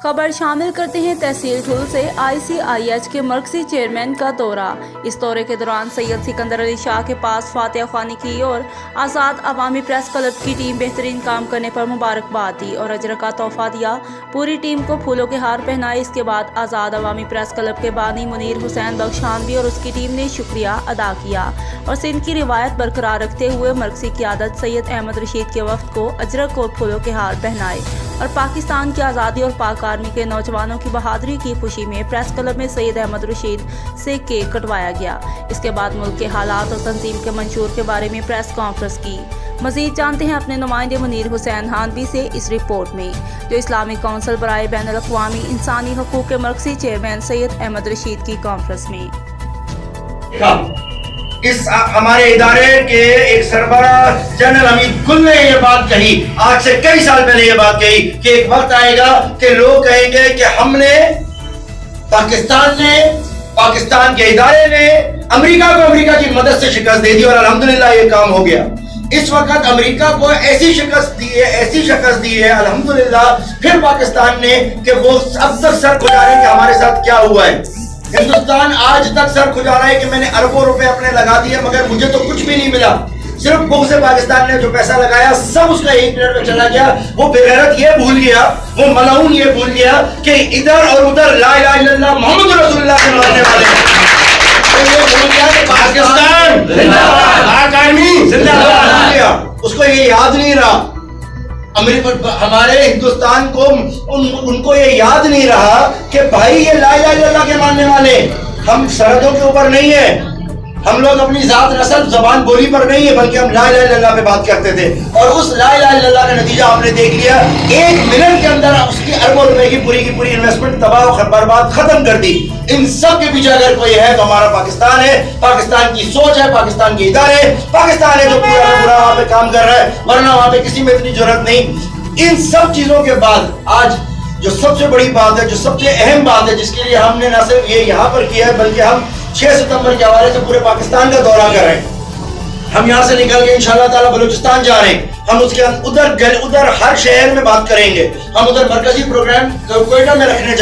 خبر شامل کرتے ہیں تحصیل ٹھول سے ICIH کے مرکزی چیئرمین کا دورہ۔ اس دورے کے دوران سید سکندر علی شاہ کے پاس فاتح خوانے کی اور آزاد عوامی پریس کلب کی ٹیم بہترین کام کرنے پر مبارکباد دی اور اجرک کا توفا دیا۔ پوری ٹیم کو پھولوں کے ہار پہنائے۔ اس کے بعد آزاد عوامی پریس کلب کے بانی منیر حسین بخش ہانبھی اور اس کی ٹیم نے شکریہ ادا کیا اور سندھ کی روایت برقرار رکھتے ہوئے مرکزی قیادت سید احمد رشید کے وفد کو اجرک اور پھولوں کے ہار پہنائے اور پاکستان کی آزادی اور پاک آرمی کے نوجوانوں کی بہادری کی خوشی میں پریس کلب میں سید احمد رشید سے کیک کٹوایا گیا۔ اس کے بعد ملک کے حالات اور تنظیم کے منشور کے بارے میں پریس کانفرنس کی۔ مزید جانتے ہیں اپنے نمائندے منیر حسین ہانبھی سے اس رپورٹ میں، جو اسلامی کونسل برائے بین الاقوامی انسانی حقوق کے مرکزی چیئرمین سید احمد رشید کی کانفرنس میں اس ہمارے ادارے کے ایک سربراہ جنرل حمید گل نے یہ بات کہی، آج سے کئی سال پہلے یہ بات کہی کہ ایک وقت آئے گا کہ لوگ کہیں گے کہ ہم نے پاکستان کے ادارے نے امریکہ کو امریکہ کی مدد سے شکست دے دی اور الحمدللہ یہ کام ہو گیا۔ اس وقت امریکہ کو ایسی شکست دی ہے الحمدللہ، پھر پاکستان نے کہ وہ اب تک سر کھجا رہے ہیں کہ ہمارے ساتھ کیا ہوا ہے۔ ہندوستان آج تک سر کھجا رہا ہے کہ میں نے اربوں روپے اپنے لگا دیے مگر مجھے تو کچھ بھی نہیں ملا۔ صرف بغض سے پاکستان نے جو پیسہ لگایا سب اس کا ایک منٹ میں چلا گیا۔ وہ بے غیرت یہ بھول گیا، وہ ملعون یہ بھول گیا کہ ادھر اور ادھر لا الہ الا اللہ محمد رسول اللہ سے ماننے والے ہیں۔ یہ بھول گیا کہ پاکستان زندہ باد، پاک آرمی زندہ باد، اس کو یہ یاد نہیں رہا۔ ہمارے ہندوستان کو ان کو یہ یاد نہیں رہا کہ بھائی یہ لا الہ الا اللہ کے ماننے والے، ہم سرحدوں کے اوپر نہیں ہیں، ہم لوگ اپنی ذات نسل زبان بولی پر نہیں ہے بلکہ ہم لا الہ الا اللہ پہ بات کرتے تھے۔ اور اس لا الہ الا اللہ کا نتیجہ آپ نے دیکھ لیا، ایک منٹ کے اندر اس کی اربوں روپے کی پوری انویسٹمنٹ تباہ و برباد ختم کر دی۔ ان سب کے پیچھے اگر کوئی ہے تو ہمارا پاکستان ہے، پاکستان کی سوچ ہے، پاکستان کے ادارے، پاکستان ہے جو پورا وہاں پہ کام کر رہا ہے، ورنہ وہاں پہ کسی میں اتنی ضرورت نہیں۔ ان سب چیزوں کے بعد آج جو سب سے بڑی بات ہے، جو سب سے اہم بات ہے، جس کے لیے ہم نے نہ صرف یہ یہاں پر کیا ہے بلکہ ہم 6 ستمبر کے حوالے سے پورے پاکستان کا دورہ کر رہے ہیں۔ ہم یہاں سے نکل کے انشاءاللہ تعالیٰ بلوچستان جا رہے ہیں، ہم اس کے ادھر ہر شہر میں بات کریں گے، ہم ادھر مرکزی پروگرام کوئٹہ میں رکھنے جا